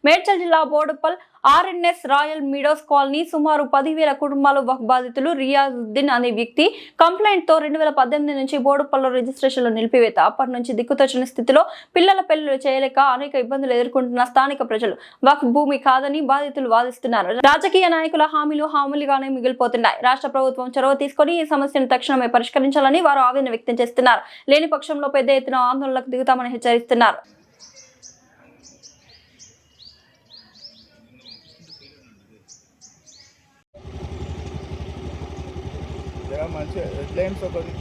మేడ్చల్ జిల్లా Boduppal RNS royal meadows colony సుమారు 10,000 కుటుంబాలు వక్ఫ్ బాధితులు రియాజుద్దీన్ అనే వ్యక్తి కంప్లైంట్ తో 2018 నుంచి బోడుపల్లో రిజిస్ట్రేషన్లు నిలిపివేత. అప్పటి నుంచి దిక్కుతోచని స్థితిలో పిల్లల పెళ్లిలు చేయలేక అనేక ఇబ్బందులు ఎదుర్కొంటున్న స్థానిక ప్రజలు వక్ఫ్ భూమి కాదని బాధితులు వాదిస్తున్నారు. రాజకీయ నాయకుల హామీలుగానే మిగిలిపోతున్నాయి. రాష్ట్ర ప్రభుత్వం చొరవ తీసుకొని ఈ సమస్యను తక్షణమే పరిష్కరించాలని వారు ఆవేదన వ్యక్తం చేస్తున్నారు. లేని పక్షంలో పెద్ద ఎత్తున ఆందోళనలకు దిగుతామని హెచ్చరిస్తున్నారు. మంచి హెడ్లైన్స్ ఒకటి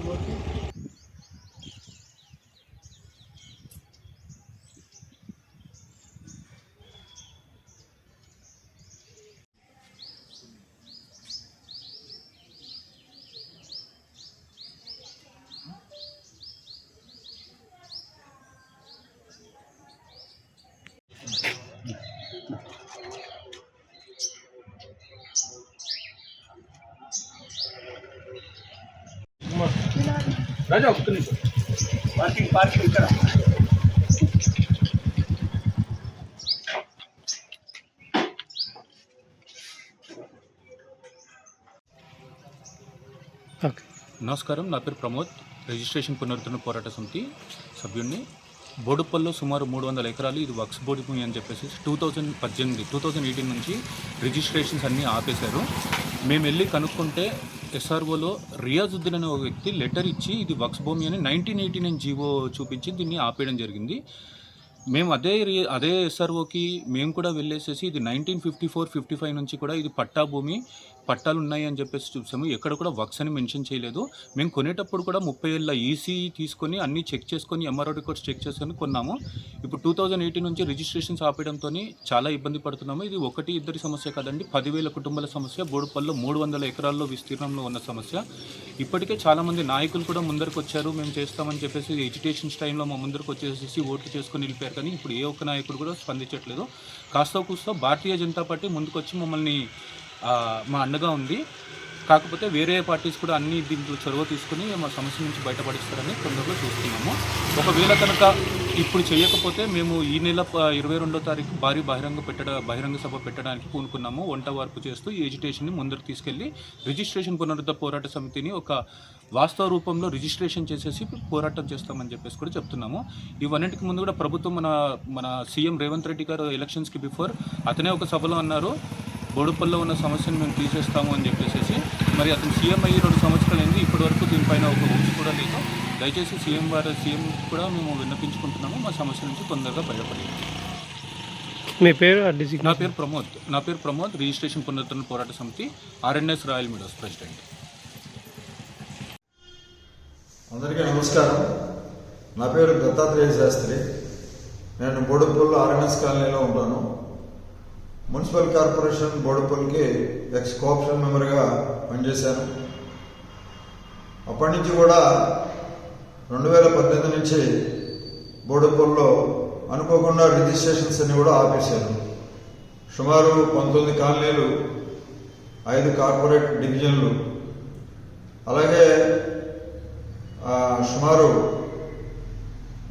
రాజా ఒక్క నిమిషం పార్కింగ్ ఇక్కడ నమస్కారం. నా పేరు ప్రమోద్, రిజిస్ట్రేషన్ పునరుద్ధరణ పోరాట సమితి సభ్యుడిని. బోడుపల్లో సుమారు 300 ఎకరాలు ఇది వక్ఫ్ బోర్డు భూమి అని చెప్పేసి 2018 నుంచి రిజిస్ట్రేషన్స్ అన్నీ ఆపేశారు. మేము వెళ్ళి కనుక్కుంటే ఎస్ఆర్ఓలో రియాజుద్దీన్ అనే ఒక వ్యక్తి లెటర్ ఇచ్చి ఇది వక్ఫ్ భూమి అని 1989 జీవో చూపించి దీన్ని ఆపేయడం జరిగింది. మేము అదే ఎస్ఆర్ఓకి మేము కూడా వెళ్ళేసేసి ఇది 1954-55 నుంచి కూడా ఇది పట్టా భూమి, పట్టాలు ఉన్నాయి అని చెప్పేసి చూసాము. ఎక్కడ కూడా వక్స్ అని మెన్షన్ చేయలేదు. మేము కొనేటప్పుడు కూడా 30 ఏళ్ళ ఈసీ తీసుకొని అన్నీ చెక్ చేసుకొని ఎంఆర్ఓ రికార్డ్స్ చెక్ చేసుకొని కొన్నాము. ఇప్పుడు 2018 నుంచి రిజిస్ట్రేషన్స్ ఆపేయడంతో చాలా ఇబ్బంది పడుతున్నాము. ఇది 1-2 సమస్య కాదండి, 10,000 కుటుంబాల సమస్య. బోడుపల్లో 300 ఎకరాల్లో విస్తీర్ణంలో ఉన్న సమస్య. ఇప్పటికే చాలామంది నాయకులు కూడా ముందరకు వచ్చారు, మేము చేస్తామని చెప్పేసి ఎడ్యుకేషన్ టైంలో మా ముందరకు వచ్చేసి ఓట్లు చేసుకొని వెళ్ళిపోయారు. కానీ ఇప్పుడు ఏ ఒక్క నాయకుడు కూడా స్పందించట్లేదు. కాస్త కూస్తో భారతీయ జనతా పార్టీ ముందుకొచ్చి మమ్మల్ని మా అండగా ఉంది. కాకపోతే వేరే పార్టీస్ కూడా అన్ని దీంట్లో చొరవ తీసుకుని మా సమస్య నుంచి బయటపడిస్తారని తొందరలో చూస్తున్నాము. ఒకవేళ కనుక ఇప్పుడు చేయకపోతే మేము ఈ నెల 22వ తారీఖు భారీ బహిరంగ సభ పెట్టడానికి పూనుకున్నాము. వంట వార్పు చేస్తూ ఈ ఎడ్యుకేషన్ని ముందుకు తీసుకెళ్లి రిజిస్ట్రేషన్ పునరుద్ధరణ పోరాట సమితిని ఒక వాస్తవ రూపంలో రిజిస్ట్రేషన్ చేసేసి పోరాటం చేస్తామని చెప్పేసి కూడా చెప్తున్నాము. ఇవన్నింటికి ముందు కూడా ప్రభుత్వం మన సీఎం రేవంత్ రెడ్డి గారు ఎలక్షన్స్కి బిఫోర్ అతనే ఒక సభలో అన్నారు, బోడుపల్లో ఉన్న సమస్యను మేము తీసేస్తాము అని చెప్పేసి. మరి అతను సీఎం అయ్యి 2 సంవత్సరాలు అయింది, ఇప్పటి వరకు దీనిపైన ఒక ఊసి కూడా లేదు. దయచేసి సీఎం కూడా మేము విన్నపించుకుంటున్నాము, మా సమస్య నుంచి తొందరగా బయటపడి. మీ పేరు? నా పేరు ప్రమోద్, రిజిస్ట్రేషన్ పునరుద్ధరణ పోరాట సమితి ఆర్ఎన్ఎస్ రాయల్ మీడోస్ ప్రెసిడెంట్. అందరికీ నమస్కారం. నా పేరు దత్తాత్రేయ శాస్త్రి. నేను బోడుపల్ ఆర్ఎన్ఎస్ కాలనీలో ఉంటాను. మున్సిపల్ కార్పొరేషన్ బోడుపల్కి ఎక్స్ కోఆప్షన్ మెంబర్గా పనిచేశాను. అప్పటి నుంచి కూడా 2018 నుంచి బోడుపల్లో అనుకోకుండా రిజిస్ట్రేషన్స్ అన్ని కూడా ఆపేశారు. సుమారు 19 కాలనీలు, 5 కార్పొరేట్ డివిజన్లు, అలాగే సుమారు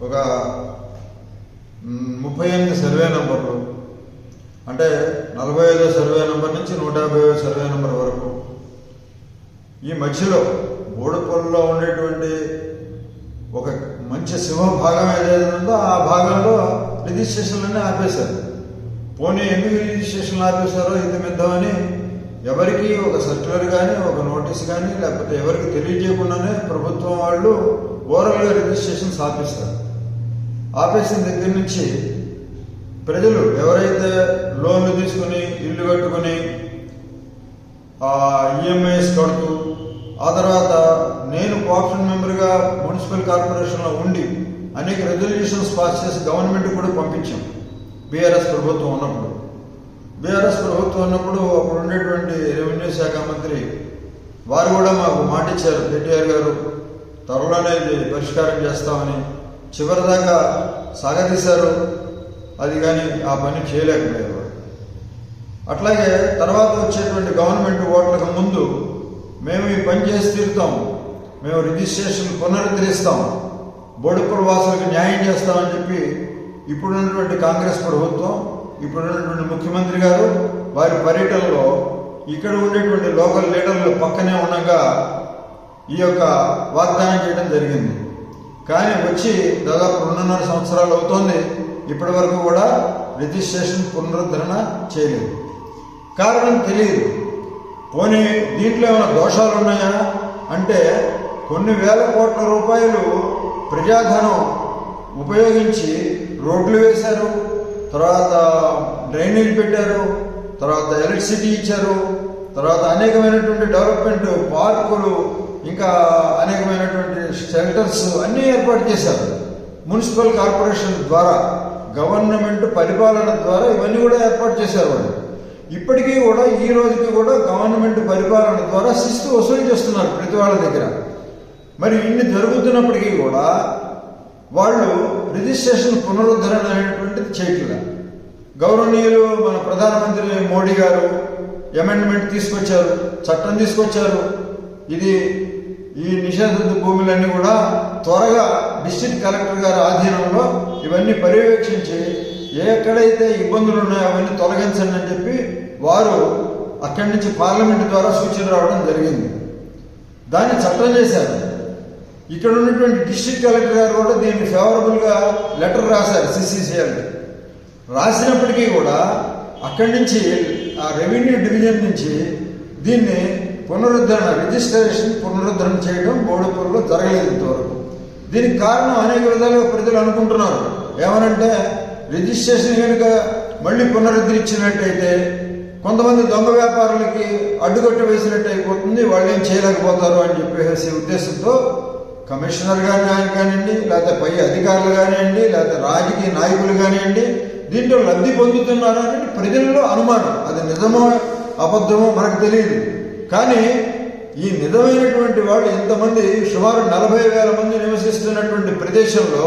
ఒక 38 సర్వే నంబర్లు, అంటే 45వ సర్వే నంబర్ నుంచి 150వ సర్వే నంబర్ వరకు. ఈ మధ్యలో బోడుపల్లో ఉండేటువంటి ఒక మంచి సింహభాగం ఏదైతే ఉందో ఆ భాగంలో రిజిస్ట్రేషన్లన్నీ ఆపేశారు. పోనీ ఎందుకు రిజిస్ట్రేషన్లు ఆపేశారో ఇతమిద్దామని ఎవరికి ఒక సర్క్యులర్ కానీ ఒక నోటీస్ కానీ లేకపోతే ఎవరికి తెలియజేయకుండానే ప్రభుత్వం వాళ్ళు ఓవరాల్గా రిజిస్ట్రేషన్స్ ఆపేస్తారు. ఆపేసిన దగ్గర నుంచి ప్రజలు ఎవరైతే లోన్లు తీసుకుని ఇల్లు కట్టుకుని ఈఎంఐస్ కడుతూ, ఆ తర్వాత నేను కోఆప్షన్ మెంబర్గా మున్సిపల్ కార్పొరేషన్లో ఉండి అనేక రెజల్యూషన్స్ పాస్ చేసి గవర్నమెంట్ కూడా పంపించాం. బీఆర్ఎస్ ప్రభుత్వం ఉన్నప్పుడు అప్పుడు ఉండేటువంటి రెవెన్యూ శాఖ మంత్రి వారు కూడా మాకు మాట ఇచ్చారు, కేటీఆర్ గారు త్వరలోనే ఇది పరిష్కారం చేస్తామని. చివరిదాకా సాగదీశారు, అది కానీ ఆ పని చేయలేకపోయారు. అట్లాగే తర్వాత వచ్చేటువంటి గవర్నమెంట్ ఓట్లకు ముందు మేము ఈ పని చేసి తీరుతాం, మేము రిజిస్ట్రేషన్ పునరుద్ధరిస్తాం, బోడుపల్ వాసులకు న్యాయం చేస్తామని చెప్పి ఇప్పుడున్నటువంటి కాంగ్రెస్ ప్రభుత్వం ఇప్పుడున్నటువంటి ముఖ్యమంత్రి గారు వారి పర్యటనలో ఇక్కడ ఉండేటువంటి లోకల్ లీడర్లు పక్కనే ఉండగా ఈ యొక్క వాగ్దానం చేయడం జరిగింది. కానీ వచ్చి దాదాపు 2.5 సంవత్సరాలు అవుతోంది, ఇప్పటి వరకు కూడా రిజిస్ట్రేషన్ పునరుద్ధరణ చేయలేదు. కారణం తెలియదు. పోనీ దీంట్లో ఏమైనా దోషాలు ఉన్నాయా అంటే కొన్ని వేల కోట్ల రూపాయలు ప్రజాధనం ఉపయోగించి రోడ్లు వేశారు, తర్వాత డ్రైనేజ్ పెట్టారు, తర్వాత ఎలక్ట్రిసిటీ ఇచ్చారు, తర్వాత అనేకమైనటువంటి డెవలప్మెంట్ పార్కులు, ఇంకా అనేకమైనటువంటి షెల్టర్స్ అన్నీ ఏర్పాటు చేశారు. మున్సిపల్ కార్పొరేషన్ ద్వారా, గవర్నమెంట్ పరిపాలన ద్వారా ఇవన్నీ కూడా ఏర్పాటు చేశారు వాళ్ళు. ఇప్పటికీ కూడా ఈ రోజుకి కూడా గవర్నమెంట్ పరిపాలన ద్వారా శిస్తు వసూలు చేస్తున్నారు ప్రతి వాళ్ళ దగ్గర. మరి ఇన్ని జరుగుతున్నప్పటికీ కూడా వాళ్ళు రిజిస్ట్రేషన్ పునరుద్ధరణ అనేటువంటిది చేయట్లేదు. గౌరవనీయులు మన ప్రధానమంత్రి మోడీ గారు అమెండ్మెంట్ తీసుకొచ్చారు, చట్టం తీసుకొచ్చారు. ఇది ఈ నిషేధిత భూములన్నీ కూడా త్వరగా డిస్ట్రిక్ట్ కలెక్టర్ గారి ఆధీనంలో ఇవన్నీ పర్యవేక్షించి ఎక్కడైతే ఇబ్బందులు ఉన్నాయో అవన్నీ తొలగించండి అని చెప్పి వారు అక్కడి నుంచి పార్లమెంట్ ద్వారా సూచన రావడం జరిగింది. దాన్ని చట్టం చేశారు. ఇక్కడ ఉన్నటువంటి డిస్ట్రిక్ట్ కలెక్టర్ గారు కూడా దీన్ని ఫేవరబుల్గా లెటర్ రాశారు సిసిసిఎల్. రాసినప్పటికీ కూడా అక్కడి నుంచి ఆ రెవెన్యూ డివిజన్ నుంచి దీన్ని రిజిస్ట్రేషన్ పునరుద్ధరణ చేయడం బోడుపల్లిలో జరగలేదు ఇంతవరకు. దీనికి కారణం అనేక విధాలుగా ప్రజలు అనుకుంటున్నారు. ఏమనంటే రిజిస్ట్రేషన్ కనుక మళ్ళీ పునరుద్ధరించినట్టయితే కొంతమంది దొంగ వ్యాపారులకి అడ్డుకట్ట వేసినట్టు అయిపోతుంది, వాళ్ళు ఏం చేయలేకపోతారు అని చెప్పేసి ఉద్దేశంతో కమిషనర్ గారిని కానివ్వండి, లేకపోతే పై అధికారులు కానివ్వండి, లేకపోతే రాజకీయ నాయకులు కానివ్వండి దీంట్లో లబ్ధి పొందుతున్నారు అని ప్రజల్లో అనుమానం. అది నిజమో అబద్ధమో మనకు తెలియదు. కానీ ఈ నిజమైనటువంటి వాళ్ళు ఇంతమంది సుమారు 40,000 మంది నివసిస్తున్నటువంటి ప్రదేశంలో,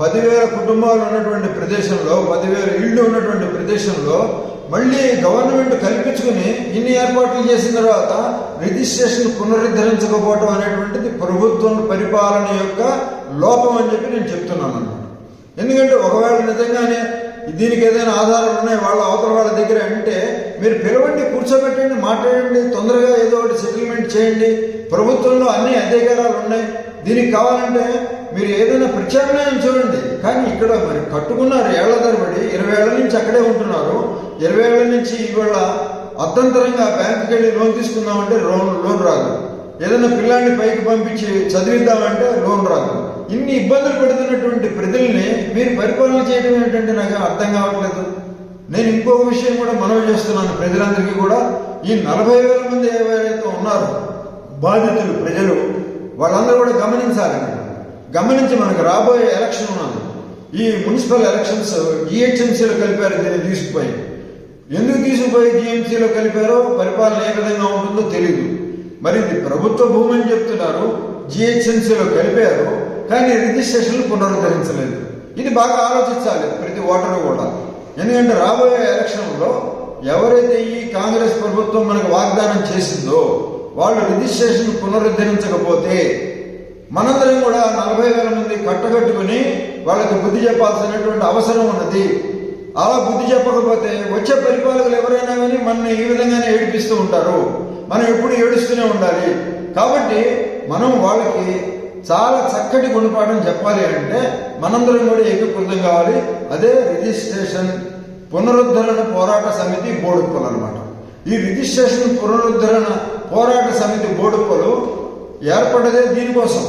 10,000 కుటుంబాలు ఉన్నటువంటి ప్రదేశంలో, 10,000 ఇళ్ళు ఉన్నటువంటి ప్రదేశంలో మళ్ళీ గవర్నమెంట్ కల్పించుకుని ఇన్ని ఏర్పాట్లు చేసిన తర్వాత రిజిస్ట్రేషన్ పునరుద్ధరించకపోవటం అనేటువంటిది ప్రభుత్వం పరిపాలన యొక్క లోపం అని చెప్పి నేను చెప్తున్నాను అన్నమాట. ఎందుకంటే ఒకవేళ నిజంగానే దీనికి ఏదైనా ఆధారాలు ఉన్నాయి వాళ్ళ అవతల వాళ్ళ దగ్గర అంటే మీరు పిలవండి, కూర్చోబెట్టండి, మాట్లాడండి, తొందరగా ఏదో ఒకటి సెటిల్మెంట్ చేయండి. ప్రభుత్వంలో అన్ని అధికారాలు ఉన్నాయి. దీనికి కావాలంటే మీరు ఏదైనా ప్రత్యామ్నాయం చూడండి. కానీ ఇక్కడ మరి కట్టుకున్నారు ఏళ్ల తరబడి, 20 ఏళ్ల నుంచి అక్కడే ఉంటున్నారు. 20 ఏళ్ల నుంచి ఇవాళ అర్థంతరంగా బ్యాంకుకి వెళ్ళి లోన్ తీసుకుందామంటే లోన్ రాదు. ఏదైనా పిల్లాన్ని పైకి పంపించి చదివిద్దామంటే లోన్ రాదు. ఇన్ని ఇబ్బందులు పెడుతున్నటువంటి ప్రజల్ని మీరు పరిపాలన చేయడం ఏంటంటే నాకు అర్థం కావట్లేదు. నేను ఇంకొక విషయం కూడా మనవి చేస్తున్నాను ప్రజలందరికీ కూడా. ఈ 40,000 మంది ఎవరైతే ఉన్నారో బాధితులు ప్రజలు, వాళ్ళందరూ కూడా గమనించాలండి. గమనించి మనకు రాబోయే ఎలక్షన్ ఉన్నది. ఈ మున్సిపల్ ఎలక్షన్స్ జిహెచ్ఎంసీలో కలిపారు. దీన్ని తీసుకుపోయి ఎందుకు తీసుకుపోయి జిహెచ్ఎంసీలో కలిపారో, పరిపాలన ఏ విధంగా ఉంటుందో తెలీదు. మరి ఇది ప్రభుత్వ భూమి అని చెప్తున్నారు, జిహెచ్ఎంసీలో కలిపారు, కానీ రిజిస్ట్రేషన్లు పునరుద్ధరించలేదు. ఇది బాగా ఆలోచించాలి ప్రతి ఓటరు కూడా. ఎందుకంటే రాబోయే ఎలక్షన్లో ఎవరైతే ఈ కాంగ్రెస్ ప్రభుత్వం మనకు వాగ్దానం చేసిందో వాళ్ళు రిజిస్ట్రేషన్ పునరుద్ధరించకపోతే మనందరం కూడా 40,000 మంది కట్టగట్టుకుని వాళ్ళకి బుద్ధి చెప్పాల్సినటువంటి అవసరం ఉన్నది. అలా బుద్ధి చెప్పకపోతే వచ్చే పరిపాలకులు ఎవరైనా కానీ మన ఈ విధంగానే ఏడిపిస్తూ ఉంటారు. మనం ఎప్పుడు ఏడుస్తూనే ఉండాలి. కాబట్టి మనం వాళ్ళకి చాలా చక్కటి గుణపాఠం చెప్పాలి అంటే మనందరం కూడా ఏకీకృతం కావాలి. అదే రిజిస్ట్రేషన్ పునరుద్ధరణ పోరాట సమితి బోడుప్పలు అన్నమాట. ఈ రిజిస్ట్రేషన్ పునరుద్ధరణ పోరాట సమితి బోడుప్పలు ఏర్పడదే దీనికోసం.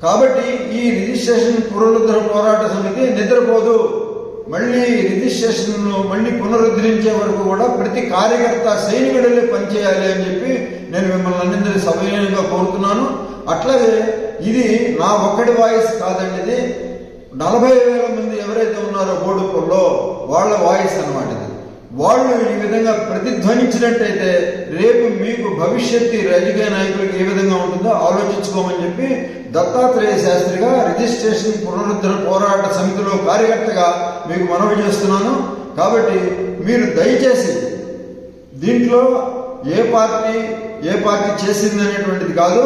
కాబట్టి ఈ రిజిస్ట్రేషన్ పునరుద్ధరణ పోరాట సమితి నిద్రపోదు. మళ్ళీ రిజిస్ట్రేషన్ మళ్ళీ పునరుద్ధరించే వరకు కూడా ప్రతి కార్యకర్త సైనికుడిలే పనిచేయాలి అని చెప్పి నేను మిమ్మల్ని అందరినీ సవినయంగా కోరుతున్నాను. అట్లాగే ఇది నా ఒక్కడి వాయిస్ కాదండి, ఇది 40,000 మంది ఎవరైతే ఉన్నారో బోడుప్పల్లో వాళ్ళ వాయిస్ అన్నమాట. ఇది వాళ్ళు ఈ విధంగా ప్రతిధ్వనించినట్టయితే రేపు మీకు భవిష్యత్తు రాజకీయ నాయకులకు ఏ విధంగా ఉంటుందో ఆలోచించుకోమని చెప్పి దత్తాత్రేయ శాస్త్రిగా రిజిస్ట్రేషన్ పునరుద్ధరణ పోరాట సమితిలో కార్యకర్తగా మీకు మనవి చేస్తున్నాను. కాబట్టి మీరు దయచేసి దీంట్లో ఏ పార్టీ చేసింది అనేటువంటిది కాదు,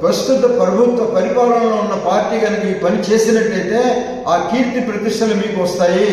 ప్రస్తుత ప్రభుత్వ పరిపాలనలో ఉన్న పార్టీ కనుక ఈ పని చేసినట్లయితే ఆ కీర్తి ప్రతిష్టలు మీకు వస్తాయి.